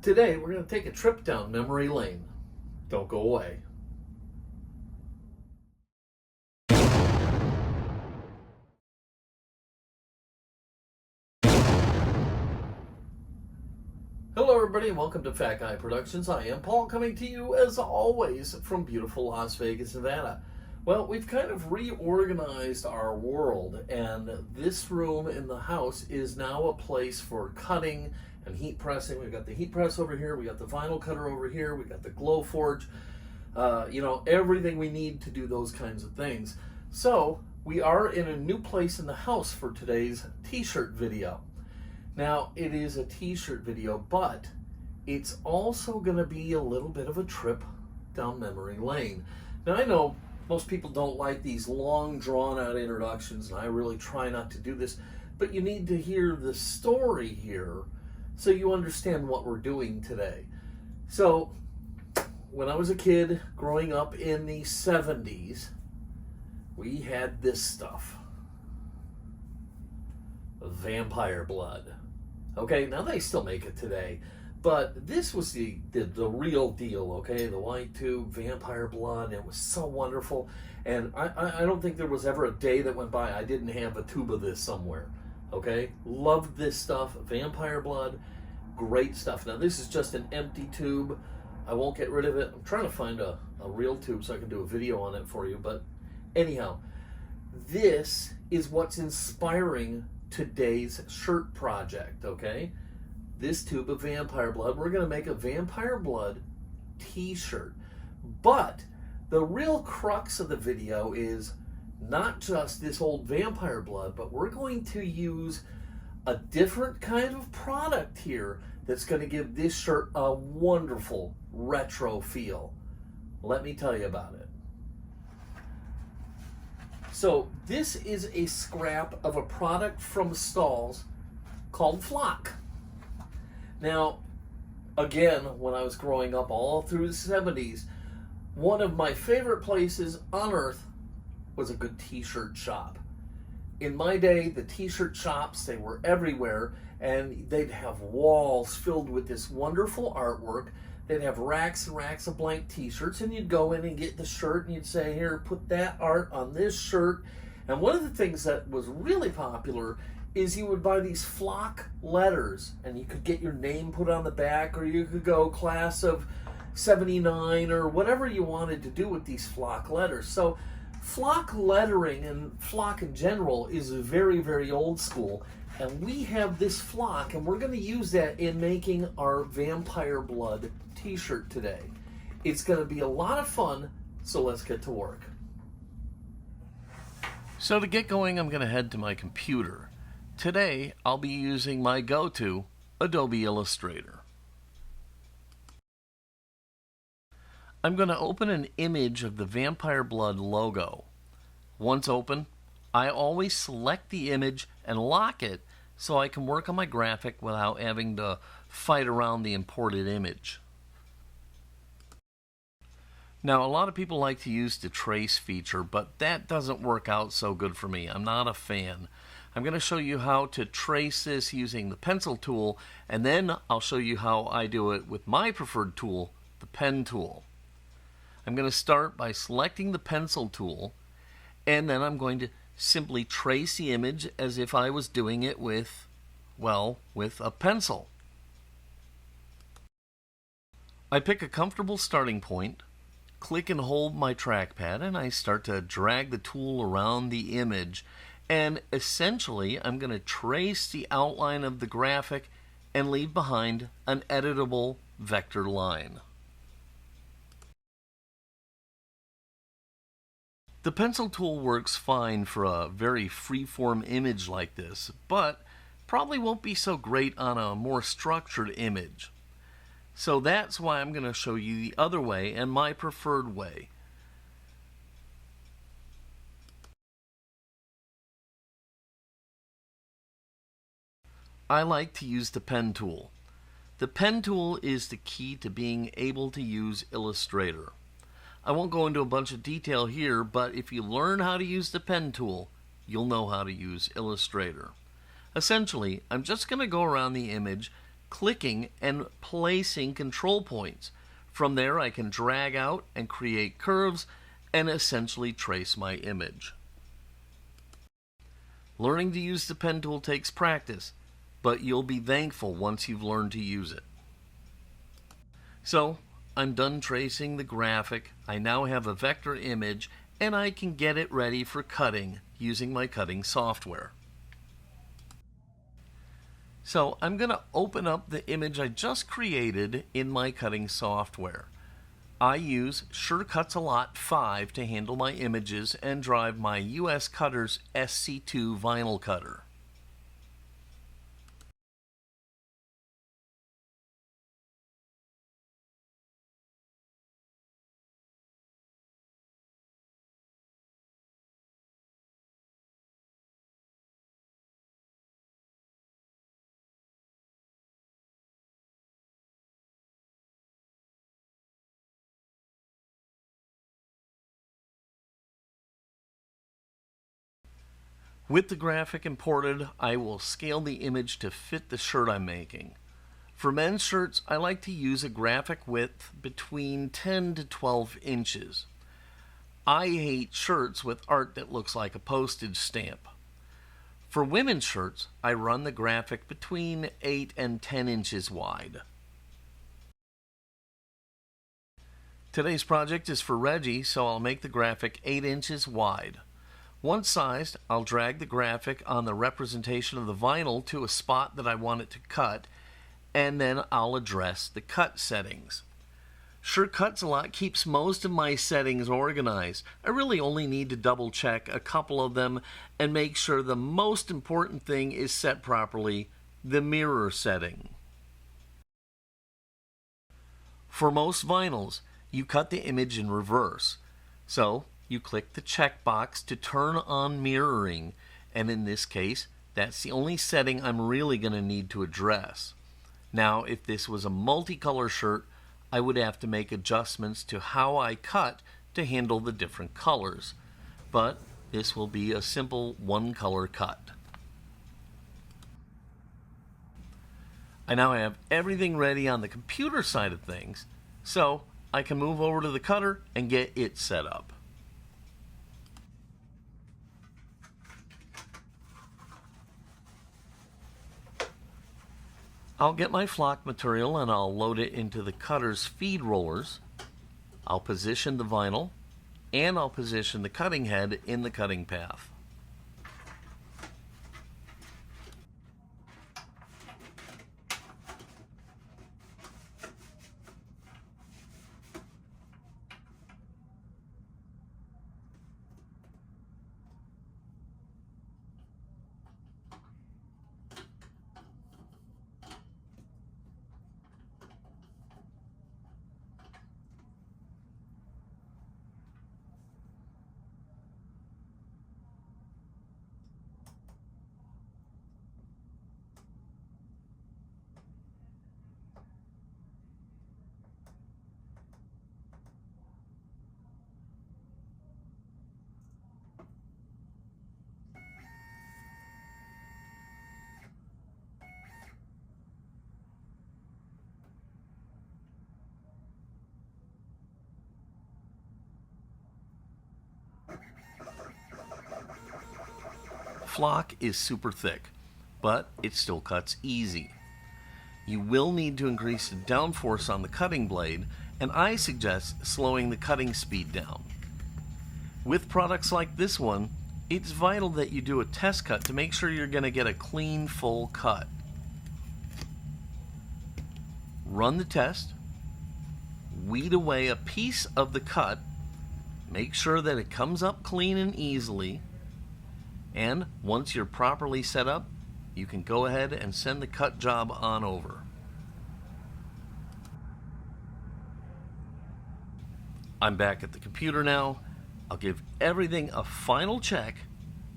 Today, we're going to take a trip down memory lane. Don't go away. Hello, everybody, and welcome to Fat Guy Productions. I am Paul, coming to you, as always, from beautiful Las Vegas, Nevada. Well, we've kind of reorganized our world, and this room in the house is now a place for cutting and heat pressing. We've got the heat press over here, we got the vinyl cutter over here, we got the Glowforge, everything we need to do those kinds of things. So, we are in a new place in the house for today's t-shirt video. Now, it is a t-shirt video, but it's also going to be a little bit of a trip down memory lane. Now, I know most people don't like these long, drawn-out introductions, and I really try not to do this, but you need to hear the story here so you understand what we're doing today. So, when I was a kid growing up in the 70s, we had this stuff. Vampire blood. Okay, now they still make it today, but this was the real deal, okay? The white tube, vampire blood, it was so wonderful, and I don't think there was ever a day that went by I didn't have a tube of this somewhere, okay? Loved this stuff, vampire blood, great stuff. Now this is just an empty tube. I won't get rid of it. I'm trying to find a real tube so I can do a video on it for you, but anyhow, this is what's inspiring today's shirt project, okay? This tube of vampire blood, we're going to make a vampire blood t-shirt. But the real crux of the video is not just this old vampire blood, but we're going to use a different kind of product here that's going to give this shirt a wonderful retro feel. Let me tell you about it. So this is a scrap of a product from Stalls called Flock. Now, again, when I was growing up all through the 70s, one of my favorite places on earth was a good t-shirt shop. In my day, the t-shirt shops, they were everywhere, and they'd have walls filled with this wonderful artwork. They'd have racks and racks of blank t-shirts, and you'd go in and get the shirt, and you'd say, here, put that art on this shirt. And one of the things that was really popular is you would buy these Flock letters, and you could get your name put on the back, or you could go class of 79, or whatever you wanted to do with these Flock letters. So Flock lettering and Flock in general is very, very old school. And we have this Flock, and we're going to use that in making our vampire blood t-shirt today. It's going to be a lot of fun, so let's get to work. So to get going, I'm going to head to my computer. Today, I'll be using my go-to Adobe Illustrator. I'm going to open an image of the vampire blood logo. Once open, I always select the image and lock it so I can work on my graphic without having to fight around the imported image. Now, a lot of people like to use the trace feature, but that doesn't work out so good for me. I'm not a fan. I'm going to show you how to trace this using the pencil tool, and then I'll show you how I do it with my preferred tool, the pen tool. I'm going to start by selecting the pencil tool, and then I'm going to simply trace the image as if I was doing it with a pencil. I pick a comfortable starting point, click and hold my trackpad, and I start to drag the tool around the image. And essentially, I'm going to trace the outline of the graphic and leave behind an editable vector line. The pencil tool works fine for a very free-form image like this, but probably won't be so great on a more structured image. So that's why I'm going to show you the other way and my preferred way. I like to use the pen tool. The pen tool is the key to being able to use Illustrator. I won't go into a bunch of detail here, but if you learn how to use the pen tool, you'll know how to use Illustrator. Essentially, I'm just going to go around the image, clicking and placing control points. From there, I can drag out and create curves and essentially trace my image. Learning to use the pen tool takes practice, but you'll be thankful once you've learned to use it. So, I'm done tracing the graphic. I now have a vector image, and I can get it ready for cutting using my cutting software. So I'm going to open up the image I just created in my cutting software. I use Sure Cuts A Lot 5 to handle my images and drive my US Cutters SC2 vinyl cutter. With the graphic imported, I will scale the image to fit the shirt I'm making. For men's shirts, I like to use a graphic width between 10 to 12 inches. I hate shirts with art that looks like a postage stamp. For women's shirts, I run the graphic between 8 and 10 inches wide. Today's project is for Reggie, so I'll make the graphic 8 inches wide. Once sized, I'll drag the graphic on the representation of the vinyl to a spot that I want it to cut, and then I'll address the cut settings. Sure Cuts A Lot keeps most of my settings organized. I really only need to double check a couple of them and make sure the most important thing is set properly, the mirror setting. For most vinyls, you cut the image in reverse. So, you click the checkbox to turn on mirroring, and in this case, that's the only setting I'm really going to need to address. Now, if this was a multicolor shirt, I would have to make adjustments to how I cut to handle the different colors. But this will be a simple one-color cut. I now have everything ready on the computer side of things, so I can move over to the cutter and get it set up. I'll get my flock material and I'll load it into the cutter's feed rollers. I'll position the vinyl and I'll position the cutting head in the cutting path. Flock is super thick, but it still cuts easy. You will need to increase the downforce on the cutting blade, and I suggest slowing the cutting speed down. With products like this one, it's vital that you do a test cut to make sure you're going to get a clean, full cut. Run the test, weed away a piece of the cut, make sure that it comes up clean and easily, and once you're properly set up, you can go ahead and send the cut job on over. I'm back at the computer now. I'll give everything a final check,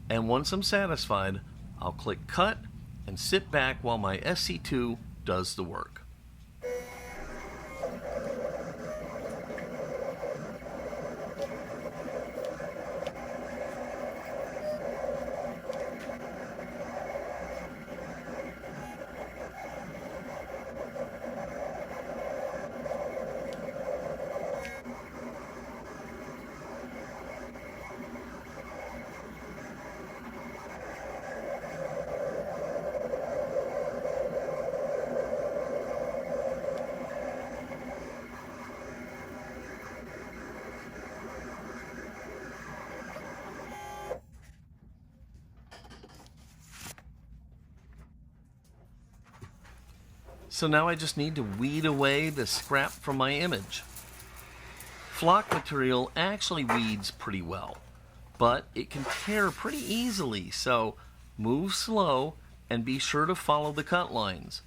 and once I'm satisfied, I'll click cut and sit back while my SC2 does the work. So now I just need to weed away the scrap from my image. Flock material actually weeds pretty well, but it can tear pretty easily, so move slow and be sure to follow the cut lines.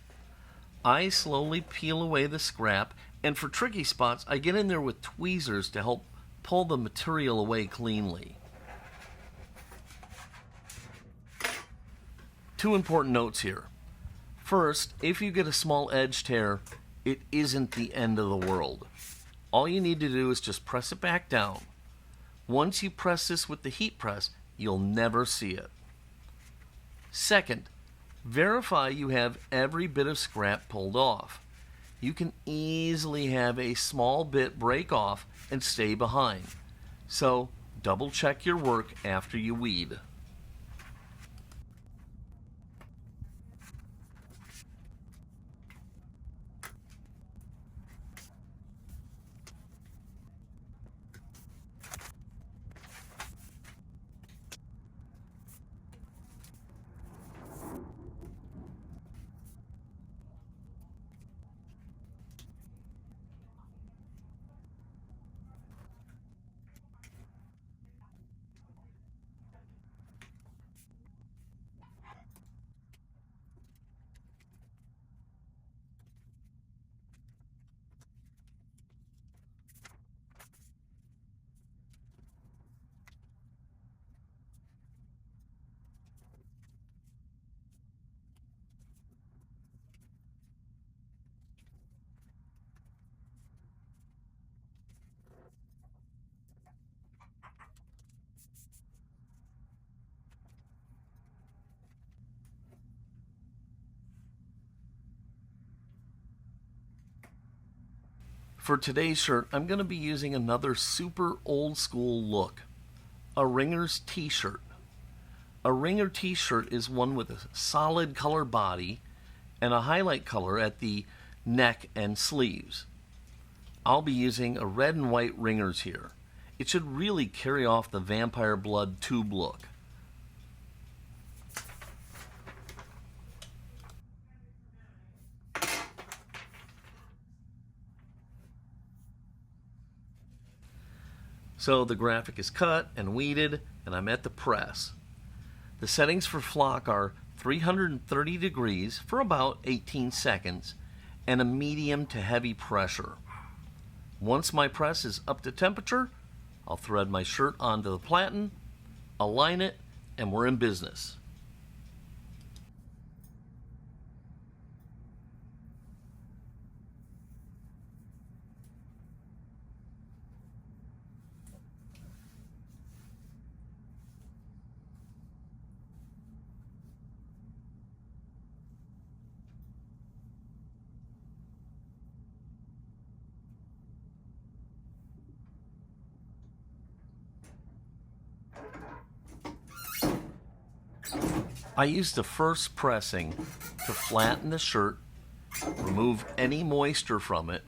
I slowly peel away the scrap, and for tricky spots, I get in there with tweezers to help pull the material away cleanly. Two important notes here. First, if you get a small edge tear, it isn't the end of the world. All you need to do is just press it back down. Once you press this with the heat press, you'll never see it. Second, verify you have every bit of scrap pulled off. You can easily have a small bit break off and stay behind. So, double check your work after you weed. For today's shirt, I'm going to be using another super old school look, a Ringers t-shirt. A Ringer t-shirt is one with a solid color body and a highlight color at the neck and sleeves. I'll be using a red and white Ringers here. It should really carry off the vampire blood tube look. So the graphic is cut and weeded, and I'm at the press. The settings for flock are 330 degrees for about 18 seconds and a medium to heavy pressure. Once my press is up to temperature, I'll thread my shirt onto the platen, align it, and we're in business. I use the first pressing to flatten the shirt, remove any moisture from it,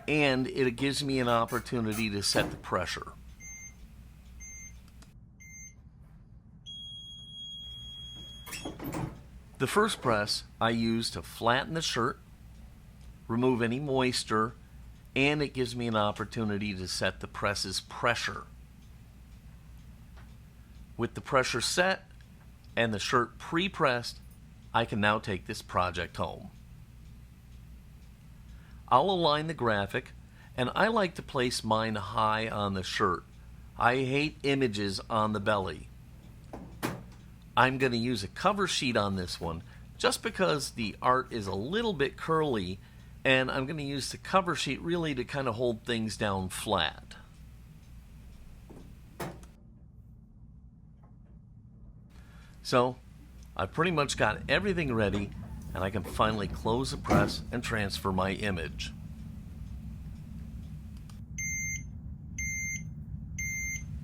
and it gives me an opportunity to set the pressure. The first press I use to flatten the shirt, remove any moisture, and it gives me an opportunity to set the press's pressure. With the pressure set and the shirt pre-pressed, I can now take this project home. I'll align the graphic, and I like to place mine high on the shirt. I hate images on the belly. I'm going to use a cover sheet on this one just because the art is a little bit curly, and I'm going to use the cover sheet really to kind of hold things down flat. So I've pretty much got everything ready, and I can finally close the press and transfer my image.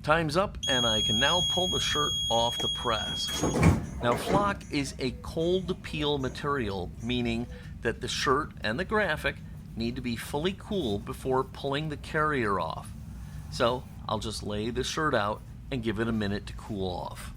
Time's up, and I can now pull the shirt off the press. Now, flock is a cold peel material, meaning that the shirt and the graphic need to be fully cool before pulling the carrier off. So I'll just lay the shirt out and give it a minute to cool off.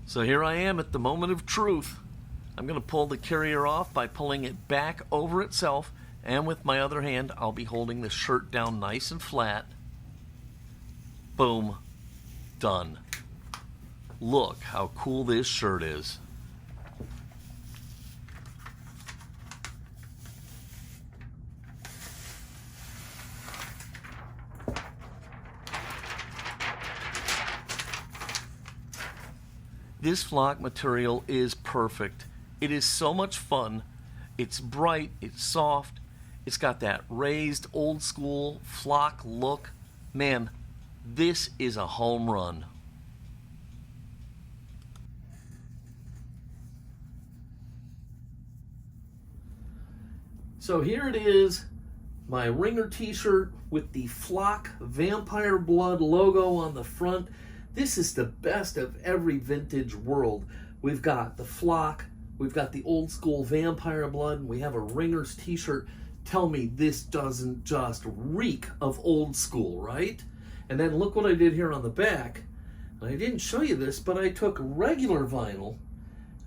So here I am at the moment of truth. I'm going to pull the carrier off by pulling it back over itself, and with my other hand I'll be holding the shirt down nice and flat. Boom. Done. Look how cool this shirt is. This flock material is perfect. It is so much fun. It's bright, it's soft, it's got that raised old school flock look. Man, this is a home run. So here it is, my Ringer t-shirt with the Flock Vampire Blood logo on the front. This is the best of every vintage world. We've got the Flock, we've got the old school Vampire Blood, and we have a Ringers t-shirt. Tell me this doesn't just reek of old school, right? And then look what I did here on the back. And I didn't show you this, but I took regular vinyl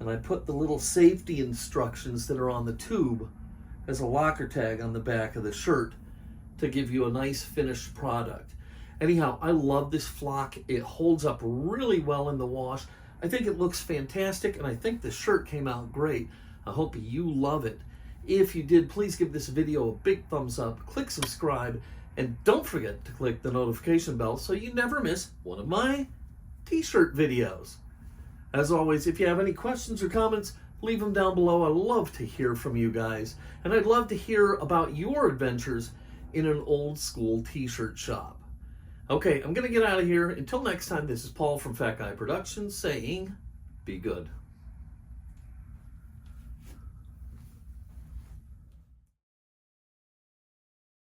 and I put the little safety instructions that are on the tube as a locker tag on the back of the shirt to give you a nice finished product. Anyhow, I love this Flock. It holds up really well in the wash. I think it looks fantastic, and I think the shirt came out great. I hope you love it. If you did, please give this video a big thumbs up, click subscribe, and don't forget to click the notification bell so you never miss one of my t-shirt videos. As always, if you have any questions or comments, leave them down below. I love to hear from you guys, and I'd love to hear about your adventures in an old school t-shirt shop. Okay, I'm going to get out of here. Until next time, this is Paul from Fat Guy Productions saying, be good.